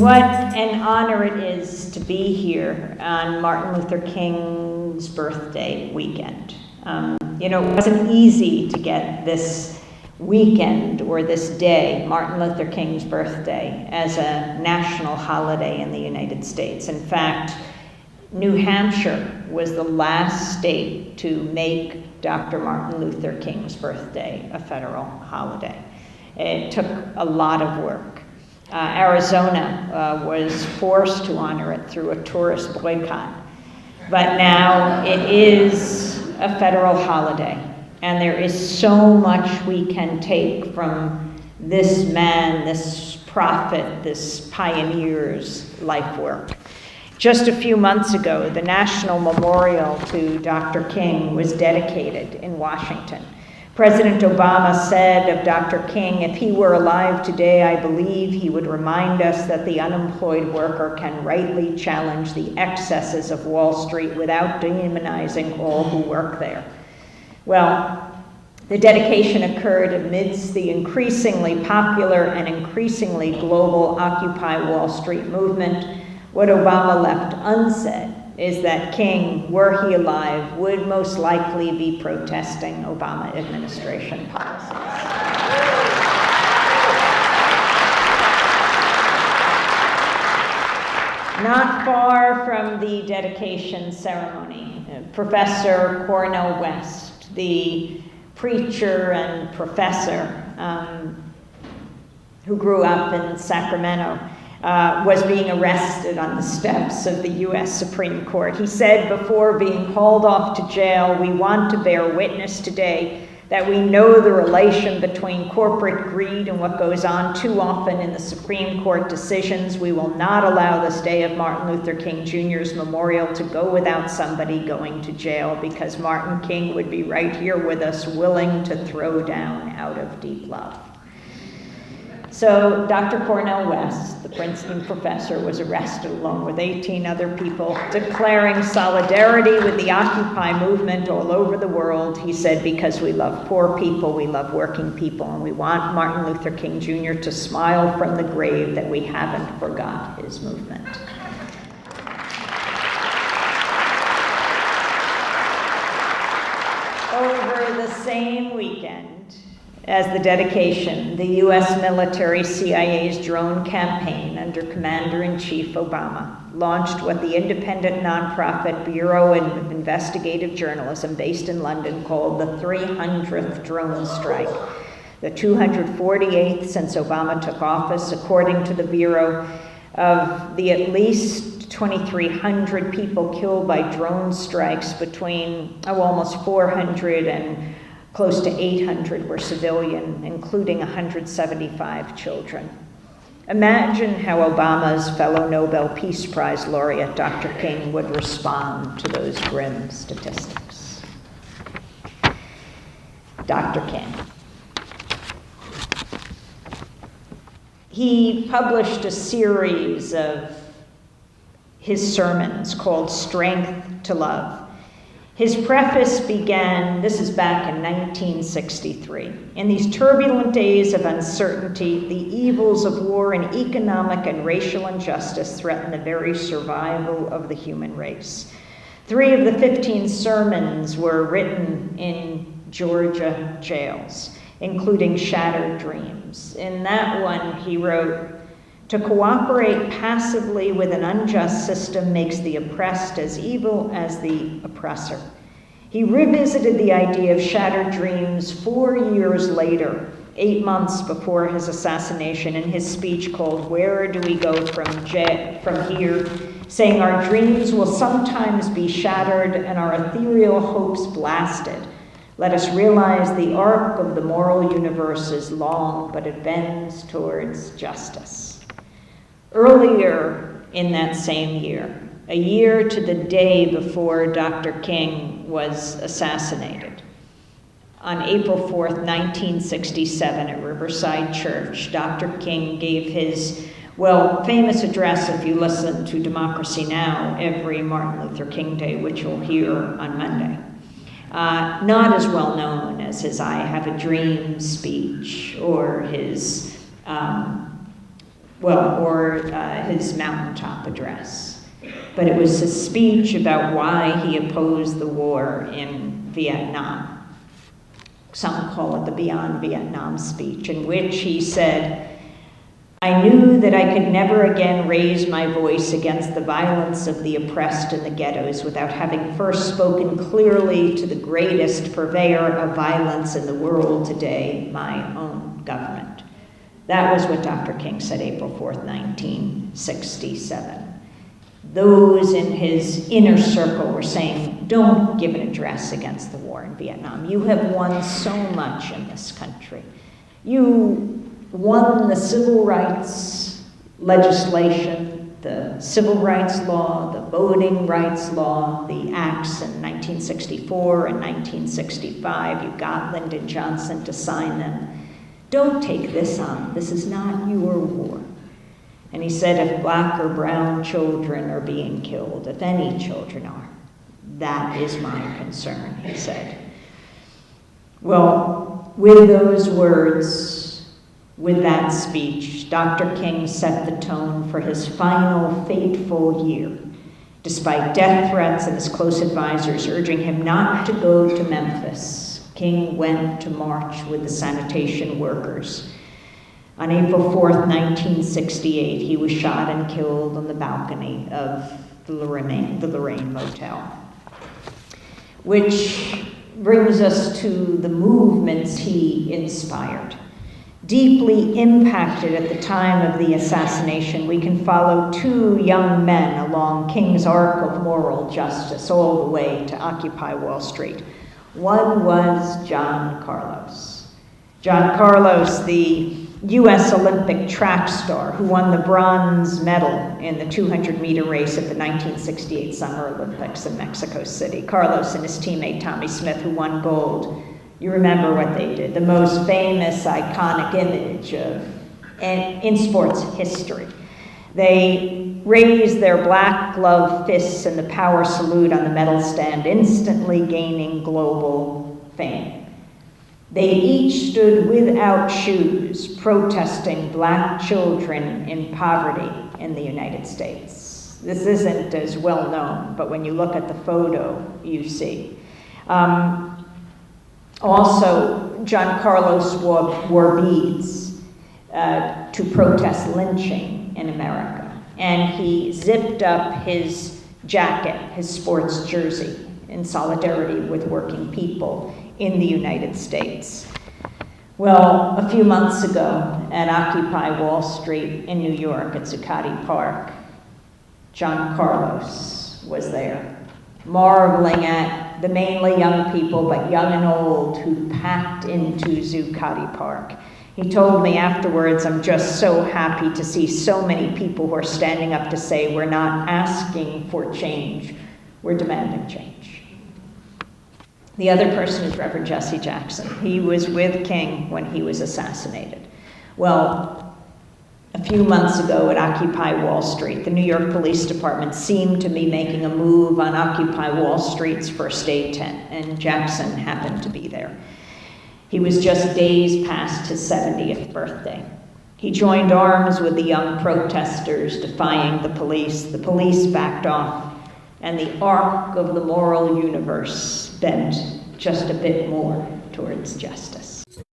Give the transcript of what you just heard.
What an honor it is to be here on Martin Luther King's birthday weekend. It wasn't easy to get this weekend or this day, Martin Luther King's birthday, as a national holiday in the United States. In fact, New Hampshire was the last state to make Dr. Martin Luther King's birthday a federal holiday. It took a lot of work. Arizona was forced to honor it through a tourist boycott. But now it is a federal holiday, and there is so much we can take from this man, this prophet, this pioneer's life work. Just a few months ago, the National Memorial to Dr. King was dedicated in Washington. President Obama said of Dr. King, if he were alive today, I believe he would remind us that the unemployed worker can rightly challenge the excesses of Wall Street without demonizing all who work there. Well, the dedication occurred amidst the increasingly popular and increasingly global Occupy Wall Street movement. What Obama left unsaid is that King, were he alive, would most likely be protesting Obama administration policies. Not far from the dedication ceremony, Professor Cornel West, the preacher and professor who grew up in Sacramento, was being arrested on the steps of the U.S. Supreme Court. He said before being hauled off to jail, we want to bear witness today that we know the relation between corporate greed and what goes on too often in the Supreme Court decisions. We will not allow this day of Martin Luther King Jr.'s memorial to go without somebody going to jail, because Martin King would be right here with us, willing to throw down out of deep love. So Dr. Cornel West, the Princeton professor, was arrested along with 18 other people, declaring solidarity with the Occupy movement all over the world. He said, because we love poor people, we love working people, and we want Martin Luther King Jr. to smile from the grave that we haven't forgot his movement. Over the same weekend as the dedication, the U.S. military CIA's drone campaign under Commander-in-Chief Obama launched what the independent nonprofit Bureau of Investigative Journalism based in London called the 300th drone strike, the 248th since Obama took office, according to the Bureau. Of the at least 2,300 people killed by drone strikes, between almost 400 and close to 800 were civilian, including 175 children. Imagine how Obama's fellow Nobel Peace Prize laureate, Dr. King, would respond to those grim statistics. Dr. King. He published a series of his sermons called Strength to Love. His preface began, this is back in 1963. In these turbulent days of uncertainty, the evils of war and economic and racial injustice threaten the very survival of the human race. 3 of the 15 sermons were written in Georgia jails, including Shattered Dreams. In that one, he wrote, to cooperate passively with an unjust system makes the oppressed as evil as the oppressor. He revisited the idea of shattered dreams 4 years later, 8 months before his assassination, in his speech called Where Do We Go From Here?, saying our dreams will sometimes be shattered and our ethereal hopes blasted. Let us realize the arc of the moral universe is long, but it bends towards justice. Earlier in that same year, a year to the day before Dr. King was assassinated, on April 4th, 1967, at Riverside Church, Dr. King gave his, famous address if you listen to Democracy Now! Every Martin Luther King Day, which you'll hear on Monday. Not as well known as his I Have a Dream speech or his his mountaintop address. But it was his speech about why he opposed the war in Vietnam. Some call it the Beyond Vietnam speech, in which he said, "I knew that I could never again raise my voice against the violence of the oppressed in the ghettos without having first spoken clearly to the greatest purveyor of violence in the world today, my own government." That was what Dr. King said April 4th, 1967. Those in his inner circle were saying, don't give an address against the war in Vietnam. You have won so much in this country. You won the civil rights legislation, the civil rights law, the voting rights law, the acts in 1964 and 1965. You got Lyndon Johnson to sign them. Don't take this on. This is not your war. And he said, if black or brown children are being killed, if any children are, that is my concern, he said. Well, with those words, with that speech, Dr. King set the tone for his final fateful year. Despite death threats and his close advisors urging him not to go to Memphis, King went to march with the sanitation workers. On April 4th, 1968, he was shot and killed on the balcony of the Lorraine Motel. Which brings us to the movements he inspired. Deeply impacted at the time of the assassination, we can follow two young men along King's arc of moral justice all the way to Occupy Wall Street. One was John Carlos. John Carlos, the U.S. Olympic track star who won the bronze medal in the 200-meter race at the 1968 Summer Olympics in Mexico City. Carlos and his teammate Tommy Smith, who won gold. You remember what they did, the most famous, iconic image in sports history. They raised their black gloved fists in the power salute on the medal stand, instantly gaining global fame. They each stood without shoes, protesting black children in poverty in the United States. This isn't as well known, but when you look at the photo, you see. Also, John Carlos wore beads to protest lynching in America. And he zipped up his jacket, his sports jersey, in solidarity with working people in the United States. Well, a few months ago at Occupy Wall Street in New York at Zuccotti Park, John Carlos was there, marveling at the mainly young people, but young and old, who packed into Zuccotti Park. He told me afterwards, I'm just so happy to see so many people who are standing up to say, we're not asking for change, we're demanding change. The other person is Reverend Jesse Jackson. He was with King when he was assassinated. Well, a few months ago at Occupy Wall Street, the New York Police Department seemed to be making a move on Occupy Wall Street's first aid tent, and Jackson happened to be there. He was just days past his 70th birthday. He joined arms with the young protesters defying the police. The police backed off, and the arc of the moral universe bent just a bit more towards justice.